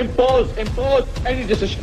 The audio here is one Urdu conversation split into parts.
impose any decision.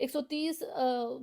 130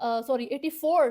84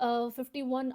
51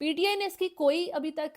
PTI نے اس کی کوئی ابھی تک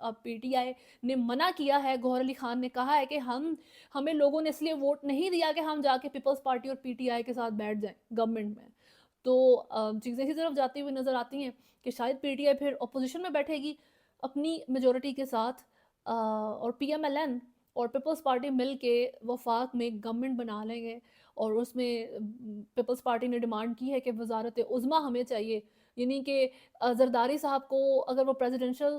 اب PTI نے منع کیا ہے. گوہر علی خان نے کہا ہے کہ ہمیں لوگوں نے اس لیے ووٹ نہیں دیا کہ ہم جا کے پیپلز پارٹی اور PTI کے ساتھ بیٹھ جائیں گورنمنٹ میں. تو چیزیں اسی طرف جاتی ہوئی نظر آتی ہیں کہ شاید PTI پھر اپوزیشن میں بیٹھے گی اپنی میجورٹی کے ساتھ، اور PMLN اور پیپلز پارٹی مل کے وفاق میں گورنمنٹ بنا لیں گے. اور اس میں پیپلز پارٹی نے ڈیمانڈ کی ہے کہ وزارت عظمیٰ ہمیں چاہیے، یعنی کہ زرداری صاحب کو اگر وہ پریزیڈنشل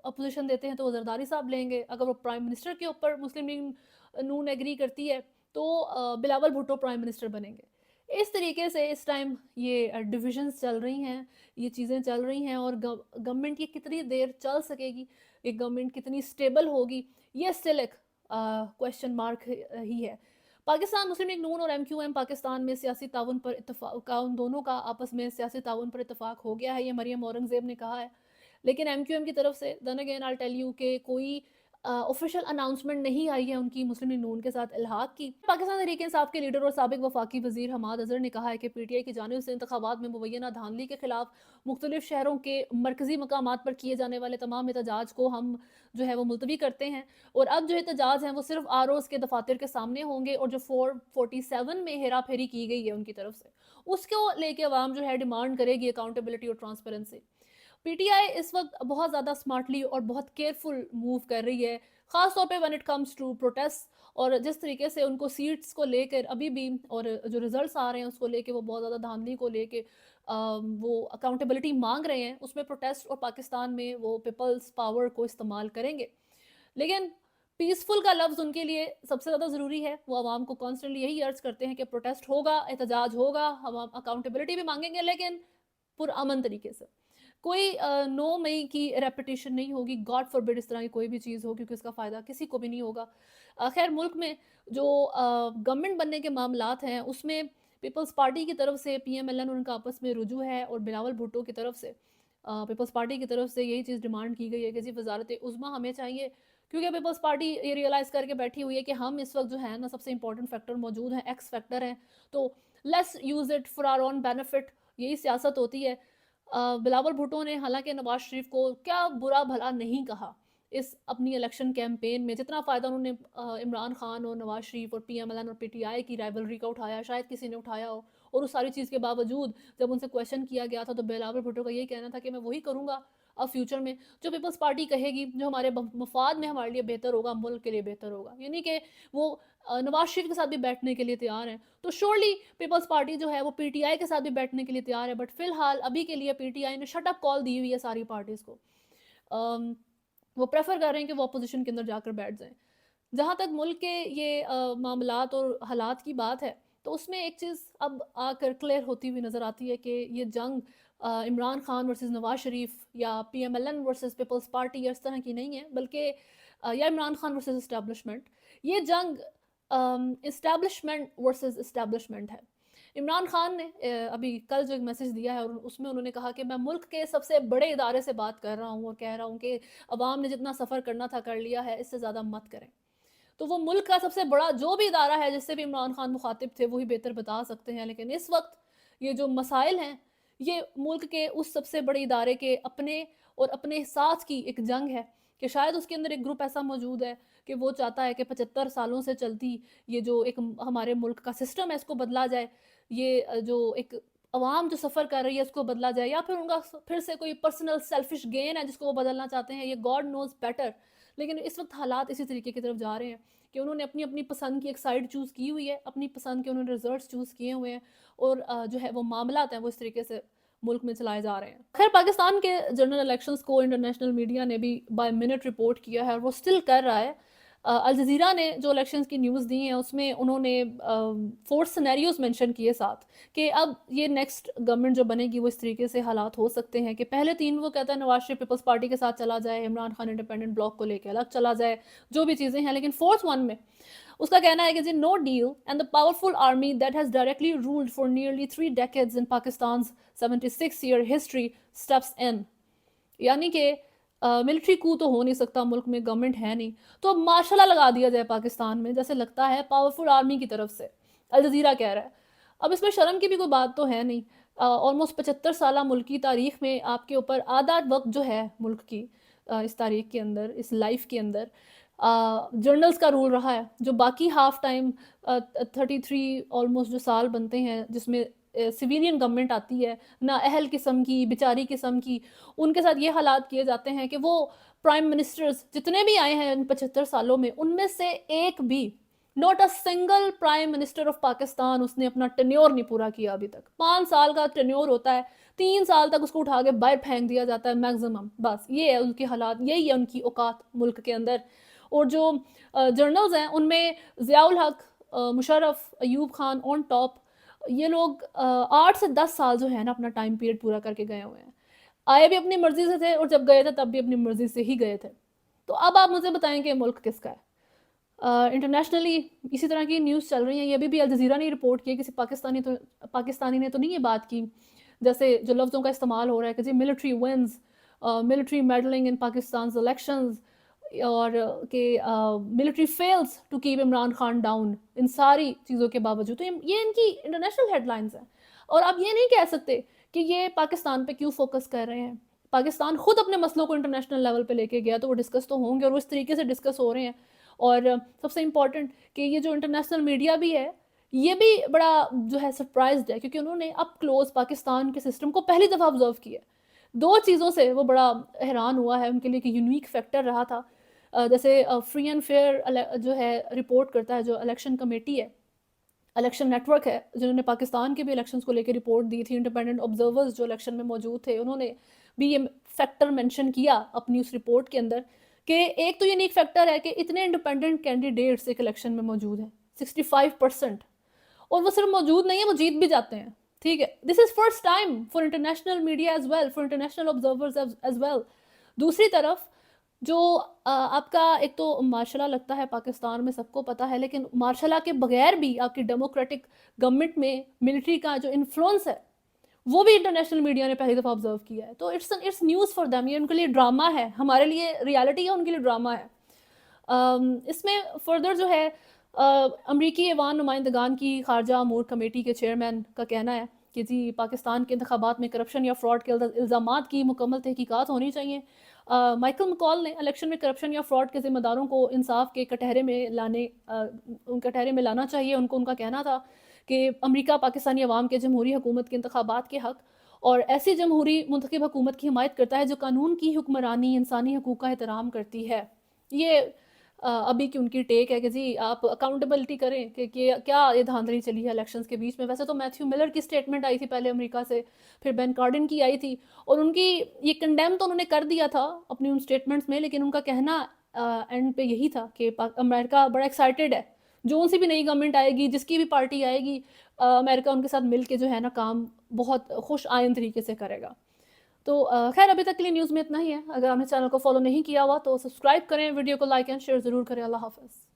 اپوزیشن دیتے ہیں تو وہ زرداری صاحب لیں گے، اگر وہ پرائم منسٹر کے اوپر مسلم لیگ نون ایگری کرتی ہے تو بلاول بھٹو پرائم منسٹر بنیں گے. اس طریقے سے اس ٹائم یہ ڈویژنز چل رہی ہیں، یہ چیزیں چل رہی ہیں، اور گورنمنٹ یہ کتنی دیر چل سکے گی، یہ گورنمنٹ کتنی سٹیبل ہوگی، یہ اسٹل ایک کویشچن مارک ہی ہے. پاکستان مسلم لیگ نون اور MQM پاکستان میں سیاسی تعاون پر اتفاق، ان دونوں کا آپس میں سیاسی تعاون پر اتفاق ہو گیا ہے، یہ مریم اورنگزیب نے کہا ہے. لیکن MQM کی طرف سے then again I'll tell you کہ کوئی آفیشیل اناؤنسمنٹ نہیں آئی ہے ان کی مسلم لیگ نون کے ساتھ الحاق کی. پاکستان تحریک انصاف کے لیڈر اور سابق وفاقی وزیر حماد اظہر نے کہا ہے کہ PTI کی جانب سے انتخابات میں مبینہ دھاندلی کے خلاف مختلف شہروں کے مرکزی مقامات پر کیے جانے والے تمام احتجاج کو ہم جو ہے وہ ملتوی کرتے ہیں، اور اب جو احتجاج ہیں وہ صرف ROs کے دفاتر کے سامنے ہوں گے، اور جو 447 میں ہیرا پھیری کی گئی ہے ان کی طرف سے اس کو لے کے عوام جو ہے ڈیمانڈ کرے گی اکاؤنٹیبلٹی اور ٹرانسپیرنسی. PTI اس وقت بہت زیادہ سمارٹلی اور بہت کیئرفل موو کر رہی ہے، خاص طور پہ when it comes to protest، اور جس طریقے سے ان کو سیٹس کو لے کر ابھی بھی اور جو ریزلٹس آ رہے ہیں اس کو لے کے وہ بہت زیادہ دھاندلی کو لے کے وہ اکاؤنٹیبلٹی مانگ رہے ہیں، اس میں پروٹیسٹ اور پاکستان میں وہ پیپلز پاور کو استعمال کریں گے. لیکن پیسفل کا لفظ ان کے لیے سب سے زیادہ ضروری ہے. وہ عوام کو کانسٹنٹلی یہی عرض کرتے ہیں کہ پروٹیسٹ ہوگا، احتجاج ہوگا، ہم اکاؤنٹیبلٹی بھی مانگیں گے، لیکن پرامن طریقے سے. کوئی 9 مئی کی ریپیٹیشن نہیں ہوگی، گاڈ فوربڈ اس طرح کی کوئی بھی چیز ہو، کیونکہ اس کا فائدہ کسی کو بھی نہیں ہوگا. خیر ملک میں جو گورنمنٹ بننے کے معاملات ہیں اس میں پیپلز پارٹی کی طرف سے PMLN ان کا آپس میں رجوع ہے، اور بلاول بھٹو کی طرف سے پیپلز پارٹی کی طرف سے یہی چیز ڈیمانڈ کی گئی ہے کہ جی وزارت عظمیٰ ہمیں چاہیے، کیونکہ پیپلز پارٹی یہ ریئلائز کر کے بیٹھی ہوئی ہے کہ ہم اس وقت جو ہے نا سب سے امپورٹنٹ فیکٹر موجود ہیں، ایکس فیکٹر ہیں، تو let's use it for our own benefit. یہی سیاست ہوتی ہے. بلاول بھٹو نے حالانکہ نواز شریف کو کیا برا بھلا نہیں کہا اس اپنی الیکشن کیمپین میں، جتنا فائدہ انہوں نے عمران خان اور نواز شریف اور PMLN اور PTI کی رائیولری کا اٹھایا شاید کسی نے اٹھایا ہو. اور اس ساری چیز کے باوجود جب ان سے کویشچن کیا گیا تھا تو بلاول بھٹو کا یہی کہنا تھا کہ میں وہی کروں گا اب فیوچر میں جو پیپلز پارٹی کہے گی، جو ہمارے مفاد میں ہمارے لیے بہتر ہوگا، ملک کے لیے بہتر ہوگا. یعنی کہ وہ نواز شریف کے ساتھ بھی بیٹھنے کے لیے تیار ہیں. تو شورلی پیپلز پارٹی جو ہے وہ PTI کے ساتھ بھی بیٹھنے کے لیے تیار ہے، بٹ فی الحال ابھی کے لیے PTI نے شٹ اپ کال دی ہوئی ہے ساری پارٹیز کو. وہ پریفر کر رہے ہیں کہ وہ اپوزیشن کے اندر جا کر بیٹھ جائیں. جہاں تک ملک کے یہ معاملات اور حالات کی بات ہے تو اس میں ایک چیز اب آ کر کلیئر ہوتی ہوئی نظر آتی ہے کہ یہ جنگ عمران خان ورسز نواز شریف یا PMLN ورسز پیپلز پارٹی یا اس طرح کی نہیں ہے، بلکہ یا عمران خان ورسز اسٹیبلشمنٹ. یہ جنگ اسٹیبلشمنٹ ورسز اسٹیبلشمنٹ ہے. عمران خان نے ابھی کل جو ایک میسج دیا ہے اور اس میں انہوں نے کہا کہ میں ملک کے سب سے بڑے ادارے سے بات کر رہا ہوں اور کہہ رہا ہوں کہ عوام نے جتنا سفر کرنا تھا کر لیا ہے، اس سے زیادہ مت کریں. تو وہ ملک کا سب سے بڑا جو بھی ادارہ ہے جس سے بھی عمران خان مخاطب تھے وہی بہتر بتا سکتے ہیں. لیکن اس وقت یہ جو مسائل ہیں یہ ملک کے اس سب سے بڑے ادارے کے اپنے اور اپنے ساتھ کی ایک جنگ ہے کہ شاید اس کے اندر ایک گروپ ایسا موجود ہے کہ وہ چاہتا ہے کہ 75 سالوں سے چلتی یہ جو ایک ہمارے ملک کا سسٹم ہے اس کو بدلا جائے، یہ جو ایک عوام جو سفر کر رہی ہے اس کو بدلا جائے، یا پھر ان کا پھر سے کوئی پرسنل سیلفش گین ہے جس کو وہ بدلنا چاہتے ہیں. یہ گاڈ نوز بیٹر. لیکن اس وقت حالات اسی طریقے کی طرف جا رہے ہیں کہ انہوں نے اپنی پسند کی ایک سائڈ چوز کی ہوئی ہے، اپنی پسند کے انہوں نے ریزلٹس چوز کیے ہوئے ہیں، اور جو ہے وہ معاملات ہیں وہ اس طریقے سے ملک میں چلائے جا رہے ہیں. خیر پاکستان کے جنرل الیکشنز کو انٹرنیشنل میڈیا نے بھی بائی منٹ رپورٹ کیا ہے اور وہ سٹل کر رہا ہے. الجزیرہ نے جو الیکشنز کی نیوز دی ہیں اس میں انہوں نے 4 سینیریوز مینشن کیے ساتھ کہ اب یہ نیکسٹ گورنمنٹ جو بنے گی وہ اس طریقے سے حالات ہو سکتے ہیں کہ پہلے 3 وہ کہتا ہے نواز شریف پیپلز پارٹی کے ساتھ چلا جائے، عمران خان انڈیپینڈنٹ بلاک کو لے کے الگ چلا جائے، جو بھی چیزیں ہیں. لیکن 4th ون میں اس کا کہنا ہے کہ no deal and the powerful army that has directly ruled for nearly 3 decades in Pakistan's 76-year history steps in. یعنی کہ ملٹری کو تو ہو نہیں سکتا، ملک میں گورنمنٹ ہے نہیں، تو اب مارشل لا لگا دیا جائے پاکستان میں جیسے لگتا ہے پاورفل آرمی کی طرف سے. الجزیرہ کہہ رہا ہے. اب اس میں شرم کی بھی کوئی بات تو ہے نہیں. آلموسٹ 75 سالہ ملک کی تاریخ میں آپ کے اوپر آدھا وقت جو ہے ملک کی اس تاریخ کے اندر، اس لائف کے اندر جرنلز کا رول رہا ہے، جو باقی ہاف ٹائم 33 آلموسٹ جو سال بنتے ہیں جس میں سویلین گورنمنٹ آتی ہے، نا اہل قسم کی، بیچاری قسم کی، ان کے ساتھ یہ حالات کیے جاتے ہیں کہ وہ پرائم منسٹرز جتنے بھی آئے ہیں ان 75 سالوں میں، ان میں سے ایک بھی not a single prime minister of Pakistan اس نے اپنا ٹینیور نہیں پورا کیا ابھی تک. 5 سال کا ٹینیور ہوتا ہے، 3 سال تک اس کو اٹھا کے باہر پھینک دیا جاتا ہے میکزیمم. بس یہ ہے ان کے حالات، یہی ہے ان کی اوقات ملک کے اندر. اور جو جرنلز ہیں ان میں ضیاء الحق، مشرف، ایوب خان آن ٹاپ، یہ لوگ 8 سے 10 سال جو ہے نا اپنا ٹائم پیریڈ پورا کر کے گئے ہوئے ہیں. آئے بھی اپنی مرضی سے تھے اور جب گئے تھے تب بھی اپنی مرضی سے ہی گئے تھے. تو اب آپ مجھے بتائیں کہ ملک کس کا ہے؟ انٹرنیشنلی اسی طرح کی نیوز چل رہی ہیں. یہ بھی الجزیرہ نے رپورٹ کی، کسی پاکستانی نے تو نہیں یہ بات کی، جیسے جو لفظوں کا استعمال ہو رہا ہے کہ جی military wins, military meddling in Pakistan's elections, اور کہ military fails to keep Imran Khan down. ان ساری چیزوں کے باوجود تو یہ ان کی انٹرنیشنل ہیڈ لائنز ہیں. اور آپ یہ نہیں کہہ سکتے کہ یہ پاکستان پہ کیوں فوکس کر رہے ہیں. پاکستان خود اپنے مسئلوں کو انٹرنیشنل لیول پہ لے کے گیا تو وہ ڈسکس تو ہوں گے، اور وہ اس طریقے سے ڈسکس ہو رہے ہیں. اور سب سے امپورٹنٹ کہ یہ جو انٹرنیشنل میڈیا بھی ہے یہ بھی بڑا جو ہے سرپرائزڈ ہے، کیونکہ انہوں نے اپ کلوز پاکستان کے سسٹم کو پہلی دفعہ آبزرو کیا. 2 چیزوں سے وہ بڑا حیران ہوا ہے، ان کے لیے کہ یونیک فیکٹر رہا تھا. جیسے فری اینڈ فیئر جو ہے رپورٹ کرتا ہے، جو الیکشن کمیٹی ہے، الیکشن نیٹ ورک ہے، جنہوں نے پاکستان کے بھی الیکشنز کو لے کے رپورٹ دی تھی. انڈیپینڈنٹ آبزرورز جو الیکشن میں موجود تھے انہوں نے بھی یہ فیکٹر مینشن کیا اپنی اس رپورٹ کے اندر کہ ایک تو یونیک فیکٹر ہے کہ اتنے انڈیپینڈنٹ کینڈیڈیٹس ایک الیکشن میں موجود ہیں 65%، اور وہ صرف موجود نہیں ہیں، وہ جیت بھی جاتے ہیں. ٹھیک ہے، this is first time for international media as well, for international observers as well. دوسری طرف جو آپ کا ایک تو مارشل لا لگتا ہے پاکستان میں سب کو پتہ ہے، لیکن مارشل لا کے بغیر بھی آپ کی ڈیموکریٹک گورنمنٹ میں ملٹری کا جو انفلوئنس ہے وہ بھی انٹرنیشنل میڈیا نے پہلی دفعہ آبزرو کیا ہے. تو اٹس نیوز فار دیم. یہ ان کے لیے ڈرامہ ہے، ہمارے لیے ریالٹی ہے، ان کے لیے ڈرامہ ہے. اس میں فردر جو ہے امریکی ایوان نمائندگان کی خارجہ امور کمیٹی کے چیئرمین کا کہنا ہے کہ جی پاکستان کے انتخابات میں کرپشن یا فراڈ کے الزامات کی مکمل تحقیقات ہونی چاہیے. مائیکل مکال نے الیکشن میں کرپشن یا فراڈ کے ذمہ داروں کو انصاف کے کٹہرے میں لانا چاہیے. ان کا کہنا تھا کہ امریکہ پاکستانی عوام کے جمہوری حکومت کے انتخابات کے حق اور ایسی جمہوری منتخب حکومت کی حمایت کرتا ہے جو قانون کی حکمرانی، انسانی حقوق کا احترام کرتی ہے. یہ ابھی کی ان کی ٹیک ہے کہ جی آپ اکاؤنٹیبلٹی کریں کہ کیا یہ دھاندلی چلی ہے الیکشنز کے بیچ میں. ویسے تو میتھیو ملر کی سٹیٹمنٹ آئی تھی پہلے امریکہ سے، پھر بین کارڈن کی آئی تھی، اور ان کی یہ کنڈیم تو انہوں نے کر دیا تھا اپنی ان سٹیٹمنٹس میں، لیکن ان کا کہنا اینڈ پہ یہی تھا کہ امریکہ بڑا ایکسائٹیڈ ہے، جو سی بھی نئی گورنمنٹ آئے گی، جس کی بھی پارٹی آئے گی، امریکہ ان کے ساتھ مل کے جو ہے نا کام بہت خوش آئند طریقے سے کرے گا. تو خیر ابھی تک کے لیے نیوز میں اتنا ہی ہے. اگر آپ نے چینل کو فالو نہیں کیا ہوا تو سبسکرائب کریں، ویڈیو کو لائک اینڈ شیئر ضرور کریں. اللہ حافظ.